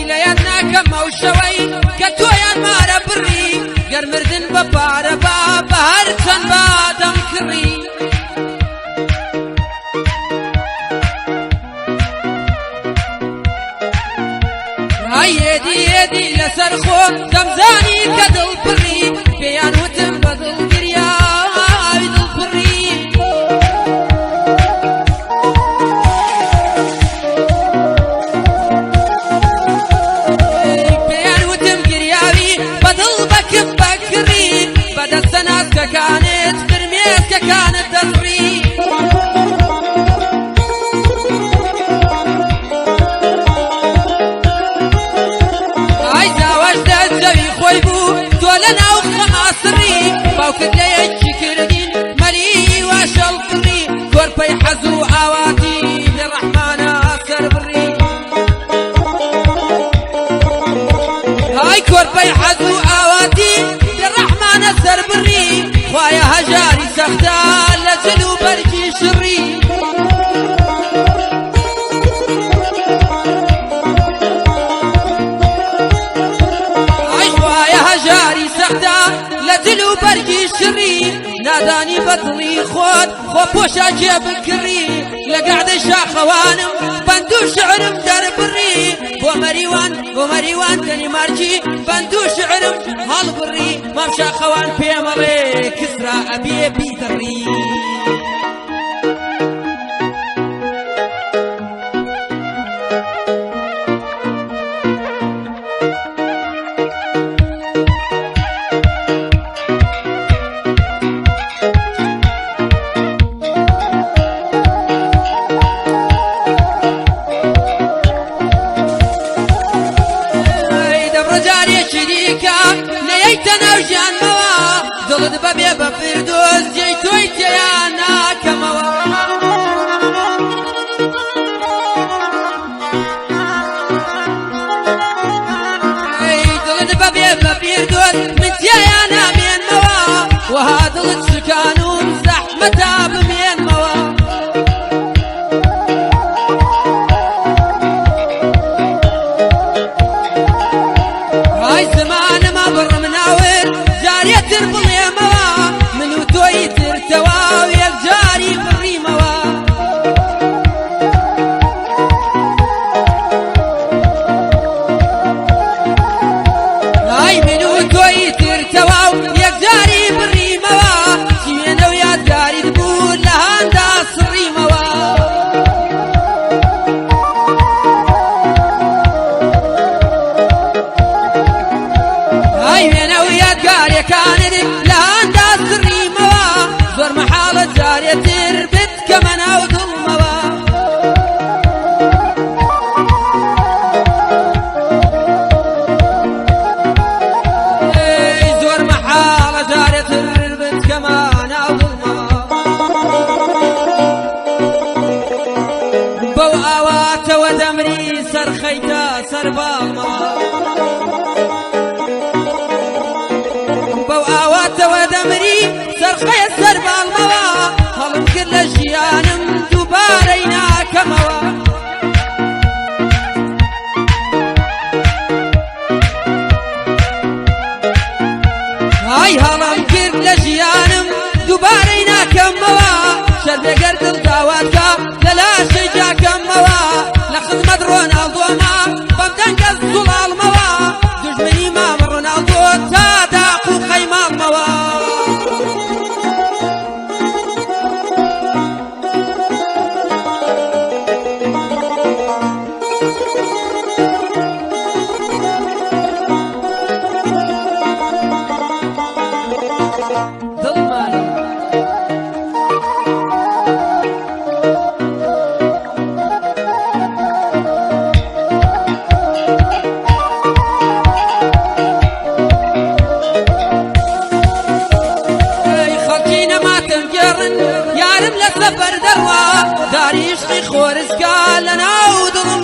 لەیان ناکەم ئەو شەوەی کە تۆیان مارە بڕی گەرمردن بە پارە با بە هەر چەند بادەم کڕی ئێدی ئێدی لەسەر خۆ دەمزانی کە دڵپڕی پێیان وتم بە دڵگریاوی دڵپڕی پێیان وتم گریاوی بە دڵ بەکم بەکڕی بەدەستە ناسکەکانت فرمێسکەکانت دەزڕی باوکت لە یەکی کردین مەلی واشەڵ کڕی گۆرپەی حەز و ئاواتی لە ڕەحمانە سەر بڕی های گۆرپەی حەز و ئاواتی لە ڕەحمانە سەر بڕی خوایە هەژاری سەختە لە جل و بەرگی شڕی های خوایە هەژاری سەختە لەجل و بەرگی شڕی نادانی بەدڵی خۆت خۆ پۆشە جێ بکڕی لە گەعدەی شاخەوانم بەند و شعرم دەربڕی بۆ مەریوان دەنی مارجی بەند و شعرم هەڵبڕی مام شاخەوان پێمەڵێ کسرا ئەبێ بیدڕی نەیەیتە ناو ژیانمەوە دڵت بەبێ بە فردۆس جێی تۆی تێیان ناکەمەوە دڵت بەبێ بە فردۆس من تێیان نامێنمەوە وەها دڵت شکان و زەحمەتە بمێنمەوە های زمانەمە بڕم ناوت جارێتر بڵێمەوە من و تۆی ترتەوە و یەکجاری بڕیمەوە های من و تۆی ترتەوە و یەکجاری بڕیمەوە شوێنە و یادگاریت بوو لە هەندا سڕیمەوە یادگاریەکانت لە هەندا سڕیمەوە زۆر مەحاڵە جارێتر بتکەمە ناو دڵمەوە زۆر مەحاڵە جارێتر بتکەمە ناو دڵمەوە بەو ئاواتەوە دەمری سەرخەیتە سەر باڵمەوە ئاواتەوە دەمری سەرخەیە سەر باڵمەوە هەڵم کرد لە ژیانم دووبارەی ناکەمەوە های هەڵم کرد لە ژیانم دووبارەی ناکەمەوە شەربێگەر دڵ داواتکە لە لاشەی جاکەمەوە لە خزمەت ڕۆناڵدۆمە بەم دەنگە زوڵاڵمەوە دوژمنی مامە ڕۆناڵدۆ تا داق و قەیماڵمەوە یارم لە سەفەر دەڕوا داری عشقی خۆرزگا لە ناو دڵم